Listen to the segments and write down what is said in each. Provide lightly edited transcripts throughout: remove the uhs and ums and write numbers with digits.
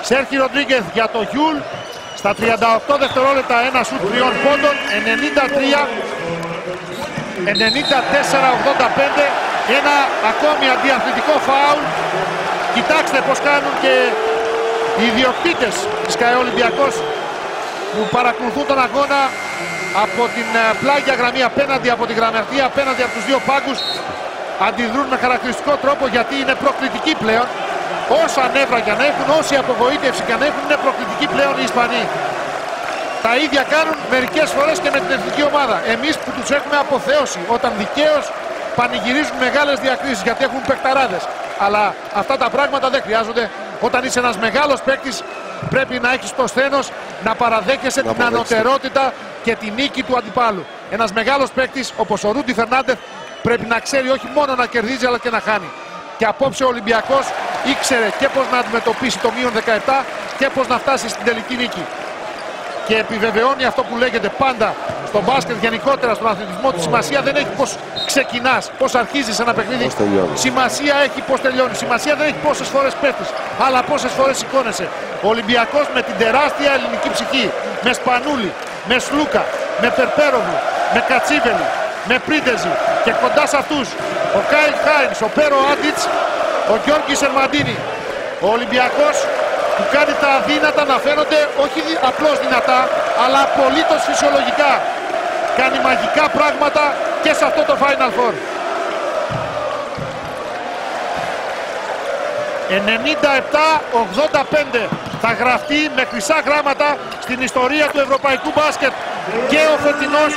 Σέρχι Ροντρίγκεθ για το Γιούλ. Στα 38 δευτερόλεπτα ένα σουτ 3 πόντων. 94-85. Ένα ακόμη αντιαθλητικό φάουλ. Κοιτάξτε πως κάνουν και οι ιδιοκτήτες της ΚΑΕ Ολυμπιακός που παρακολουθούν τον αγώνα από την πλάγια γραμμή απέναντι από τη γραμματεία, απέναντι από τους δύο πάγκους. Αντιδρούν με χαρακτηριστικό τρόπο γιατί είναι προκλητικοί πλέον. Όσα νεύρα κι αν έχουν, όση απογοήτευση κι αν έχουν, είναι προκλητικοί πλέον οι Ισπανοί. Τα ίδια κάνουν μερικές φορές και με την εθνική ομάδα. Εμείς που τους έχουμε αποθέωσει όταν δικαίως πανηγυρίζουν μεγάλες διακρίσεις γιατί έχουν παικταράδες. Αλλά αυτά τα πράγματα δεν χρειάζονται. Όταν είσαι ένας μεγάλος παίκτης πρέπει να έχεις το σθένος να παραδέχεσαι την ανωτερότητα και την νίκη του αντιπάλου. Ένας μεγάλος παίκτης όπως ο Ρούντι Φερνάντεθ πρέπει να ξέρει όχι μόνο να κερδίζει αλλά και να χάνει. Και απόψε ο Ολυμπιακός ήξερε και πώς να αντιμετωπίσει το μείον 17 και πώς να φτάσει στην τελική νίκη. Και επιβεβαιώνει αυτό που λέγεται πάντα στο μπάσκετ, γενικότερα στον αθλητισμό, τη σημασία δεν έχει πώς ξεκινάς, πώς αρχίζεις ένα παιχνίδι. Σημασία έχει πώς τελειώνει. Σημασία δεν έχει πόσες φορές πέφτεις, αλλά πόσες φορές σηκώνεσαι. Ο Ολυμπιακός με την τεράστια ελληνική ψυχή, με Σπανούλη, με Σλούκα, με Περπέροβου, με Κατσίβελη, με Πρίντεζη και κοντά σε αυτούς ο Κάιλ Χάινς, ο Πέρο Άντιτς, ο Γιώργης Σερμαντίνη. Ο Ολυμπιακός που κάνει τα αδύνατα να φαίνονται όχι απλώς δυνατά, αλλά απολύτως φυσιολογικά. Κάνει μαγικά πράγματα και σε αυτό το Final Four. 97-85 θα γραφτεί με χρυσά γράμματα στην ιστορία του ευρωπαϊκού μπάσκετ και ο φετινός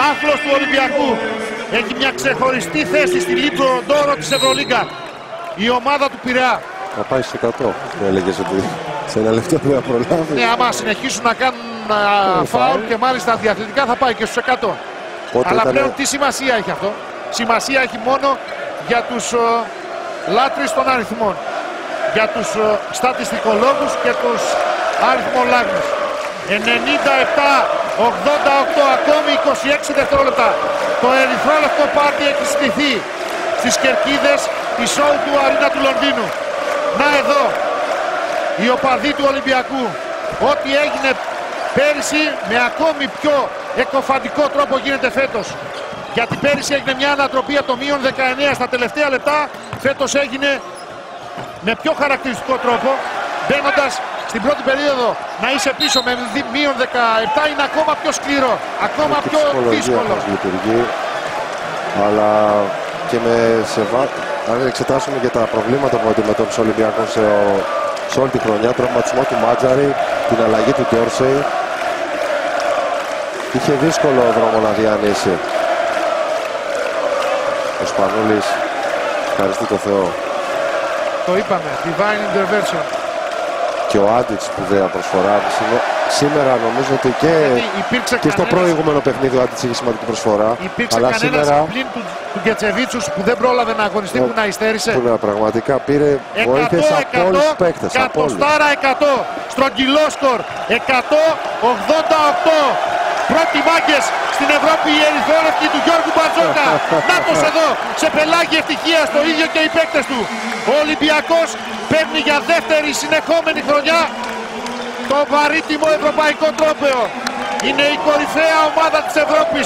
άθλος του Ολυμπιακού. Έχει μια ξεχωριστή θέση στη Λίμπρο Ντόρο της Ευρωλίγκα. Η ομάδα του Πειραιά. Θα πάει σε 100, δεν έλεγες ότι σε ένα λεπτό δεν θα προλάβει. Ναι, άμα συνεχίσουν να κάνουν φάουλ και μάλιστα αντιαθλητικά θα πάει και στους 100. Αλλά πλέον τι σημασία έχει αυτό? Σημασία έχει μόνο για τους λάτρεις των αριθμών. Για τους στατιστικολόγους και τους αριθμολάγνους. 97-88, ακόμη 26 δευτερόλεπτα. Το ερυθρόλευκο πάρτι έχει στηθεί στις κερκίδες της show του Αρίνα του Λονδίνου. Να εδώ οι οπαδοί του Ολυμπιακού. Ό,τι έγινε πέρυσι με ακόμη πιο εκοφαντικό τρόπο γίνεται φέτος. Γιατί πέρυσι έγινε μια ανατροπή από το μείον 19 στα τελευταία λεπτά. Φέτος έγινε με πιο χαρακτηριστικό τρόπο, μπαίνοντας στην πρώτη περίοδο να είσαι πίσω με μείον 17 είναι ακόμα πιο σκληρό, ακόμα πιο δύσκολο. Λειτουργεί, αλλά και αν εξετάσουμε και τα προβλήματα που αντιμετώπισε ο Ολυμπιακός σε όλη τη χρονιά, τραυματισμό του Μάτζαρη, την αλλαγή του Ντόρσεϊ, είχε δύσκολο δρόμο να διανύσει. Ο Σπανούλης, ευχαριστεί το Θεό. Το είπαμε, divine intervention. Και ο Άντιτς σπουδαία προσφορά. Σήμερα νομίζω ότι και στο προηγούμενο παιχνίδι ο Άντιτς είχε σημαντική προσφορά. Υπήρξε αλλά κανένας σήμερα πλην του Γκετσεβίτσους που δεν πρόλαβε να αγωνιστεί, που να υστέρησε. Που πραγματικά πήρε βοήθειες από όλους τους παίκτες. Κατοστάρα 100, στρογγυλό σκορ, 188. Πρώτοι μάγκες στην Ευρώπη οι ερυθρόλευκοι του Γιώργου Μπαρτζόκα. Νάτος εδώ, σε πελάγι ευτυχίας, το ίδιο και οι παίκτες του. Ο Ολυμπιακός παίρνει για δεύτερη συνεχόμενη χρονιά το βαρύτιμο ευρωπαϊκό τρόπαιο. Είναι η κορυφαία ομάδα της Ευρώπης.